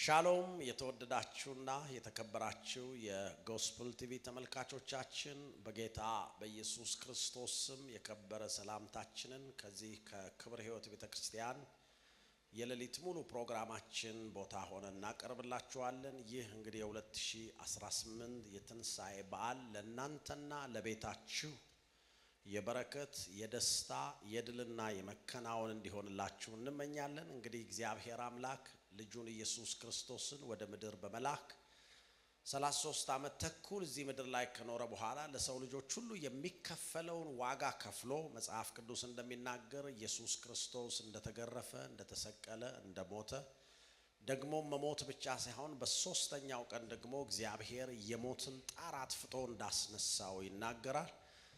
ሻሎም የተወደዳችሁና የተከበራችሁ የጎስፕል ቲቪ ተመልካቾቻችን በጌታ በኢየሱስ ክርስቶስ ስም የከበረ ሰላምታችንን ከዚህ ከክብር ሕይወት ቤተክርስቲያን የሌሊት ሙሉ ፕሮግራማችን ቦታ ሆነን እናቀርብላችኋለን። ይህ እንግዲህ የ2018 የትንሳኤ በዓል ለእናንተና ለቤታችሁ የበረከት የደስታ የድልና የመከናወን እንዲሆንላችሁ እንመኛለን። እንግዲህ እግዚአብሔር አምላክ ልጁን ኢየሱስ ክርስቶስን ወደ ምድር በመላክ 33 ዓመት ተኩል እዚህ ምድር ላይ ከኖረ በኋላ ለሰው ልጆች ሁሉ የሚከፈለውን ዋጋ ከፍሎ መጽሐፍ ቅዱስ እንደሚናገር ኢየሱስ ክርስቶስ እንደተገረፈ እንደተሰቀለ እንደሞተ ደግሞ መሞት ብቻ ሳይሆን በሶስተኛው ቀን ደግሞ እግዚአብሔር የሞትን ጣር አጥፍቶ እንዳስነሳው ይናገራል።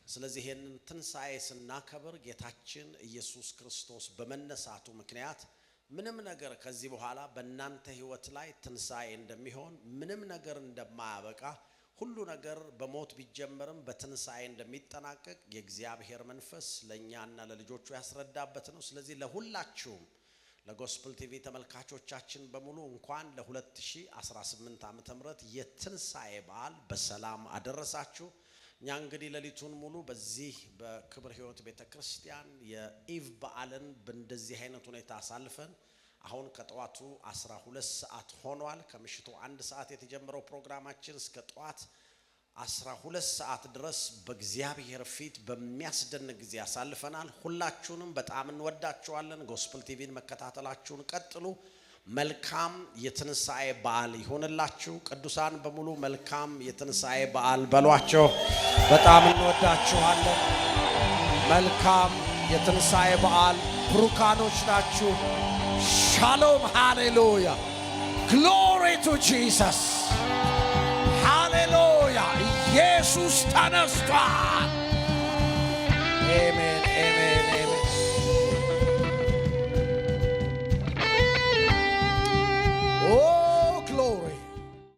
ስለዚህ ይሄንን ትንሳኤ ስናከብር ጌታችን ኢየሱስ ክርስቶስ በመነሳቱ ምክንያት ምንም ነገር ከዚህ በኋላ በእናንተ ሕይወት ላይ ትንሳኤ እንደሚሆን ምንም ነገር እንደማያበቃ ሁሉ ነገር በሞት ቢጀመርም በትንሳኤ እንደሚጠናቀቅ የእግዚአብሔር መንፈስ ለኛና ለልጆቹ ያስረዳበት ነው። ስለዚህ ለሁላችሁም ለጎስፕል ቲቪ ተመልካቾቻችን በሙሉ እንኳን ለ2018 ዓመተ ምህረት የትንሳኤ በዓል በሰላም አደረሳችሁ። እኛ እንግዲህ ሌሊቱን ሙሉ በዚህ በክብር ሕይወት ቤተክርስቲያን የኢቭ በዓልን በእንደዚህ አይነት ሁኔታ አሳልፈን አሁን ከጠዋቱ 12 ሰዓት ሆኗል። ከምሽቱ 1 ሰዓት የተጀመረው ፕሮግራማችን እስከ ጠዋት 12 ሰዓት ድረስ በእግዚአብሔር ፊት በሚያስደንቅ ጊዜ አሳልፈናል። ሁላችሁንም በጣም እንወዳችኋለን። ጎስፕል ቲቪን መከታተላችሁን ቀጥሉ። መልካም የትንሳኤ በዓል ይሁንላችሁ። ቅዱሳን በሙሉ መልካም የትንሳኤ በዓል በሏቸው። በጣም እንወዳችኋለን። መልካም የትንሳኤ በዓል ብሩካኖች ናችሁ። ሻሎም ሃሌሉያ ግሎሪ ቱ ጂሰስ ሃሌሉያ ኢየሱስ ተነስቷል።